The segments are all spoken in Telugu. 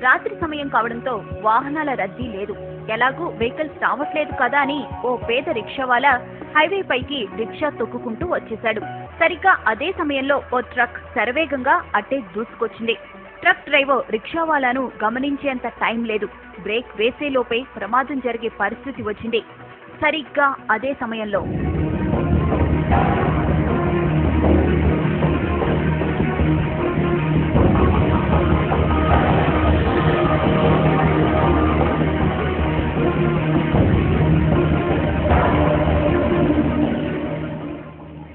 రాత్రి సమయం కావడంతో వాహనాల రద్దీ లేదు. ఎలాగూ వెహికల్స్ రావట్లేదు కదా అని ఓ పేద రిక్షావాలా హైవే పైకి రిక్షా తొక్కుకుంటూ వచ్చేశాడు. సరిగ్గా అదే సమయంలో ఓ ట్రక్ శరవేగంగా అట్టే దూసుకొచ్చింది. ట్రక్ డ్రైవర్ రిక్షావాలాను గమనించేంత టైం లేదు. బ్రేక్ వేసేలోపే ప్రమాదం జరిగే పరిస్థితి వచ్చింది. సరిగ్గా అదే సమయంలో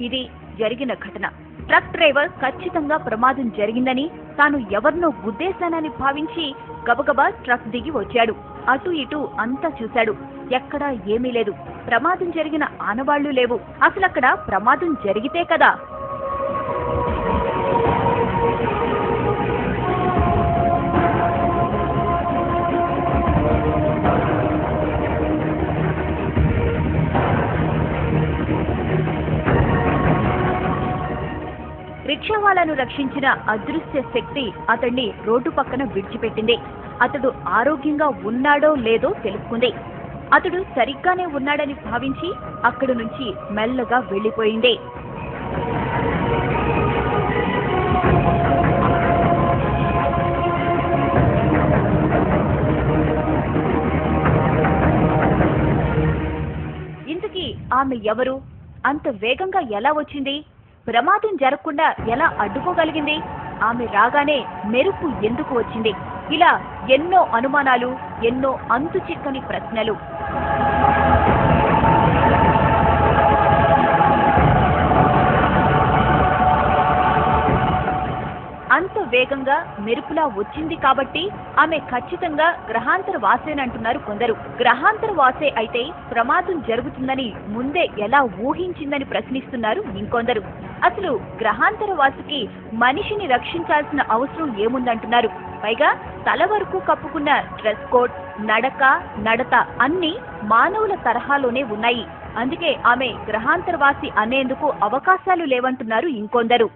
ఇది జరిగిన ఘటన. ట్రక్ డ్రైవర్ ఖచ్చితంగా ప్రమాదం జరిగిందని, తాను ఎవరినో గుద్దేశానని భావించి గబగబా ట్రక్ దిగి వచ్చాడు. అటు ఇటు అంతా చూశాడు. ఎక్కడా ఏమీ లేదు. ప్రమాదం జరిగిన ఆనవాళ్లు లేవు. అసలక్కడ ప్రమాదం జరిగితే కదా రిక్షావాలాను రక్షించిన అదృశ్య శక్తి అతన్ని రోడ్డు పక్కన విడిచిపెట్టింది. అతడు ఆరోగ్యంగా ఉన్నాడో లేదో తెలుసుకుంది. అతడు సరిగ్గానే ఉన్నాడని భావించి అక్కడి నుంచి మెల్లగా వెళ్లిపోయింది. ఇంతకీ ఆమె ఎవరు? అంత వేగంగా ఎలా వచ్చింది? ప్రమాదం జరగకుండా ఎలా అడ్డుకోగలిగింది? ఆమె రాగానే మెరుపు ఎందుకు వచ్చింది? ఇలా ఎన్నో అనుమానాలు, ఎన్నో అంతు చిక్కని ప్రశ్నలు. అంత వేగంగా మెరుపులా వచ్చింది కాబట్టి ఆమె ఖచ్చితంగా గ్రహాంతర వాసేనంటున్నారు కొందరు. గ్రహాంతర వాసే అయితే ప్రమాదం జరుగుతుందని ముందే ఎలా ఊహించిందని ప్రశ్నిస్తున్నారు ఇంకొందరు. అసలు గ్రహాంతర వాసికి మనిషిని రక్షించాల్సిన అవసరం ఏముందంటున్నారు. పైగా తల వరకు కప్పుకున్న డ్రెస్ కోడ్, నడక, నడత అన్ని మానవుల తరహాలోనే ఉన్నాయి. అందుకే ఆమె గ్రహాంతరవాసి అనేందుకు అవకాశాలు లేవంటున్నారు ఇంకొందరు.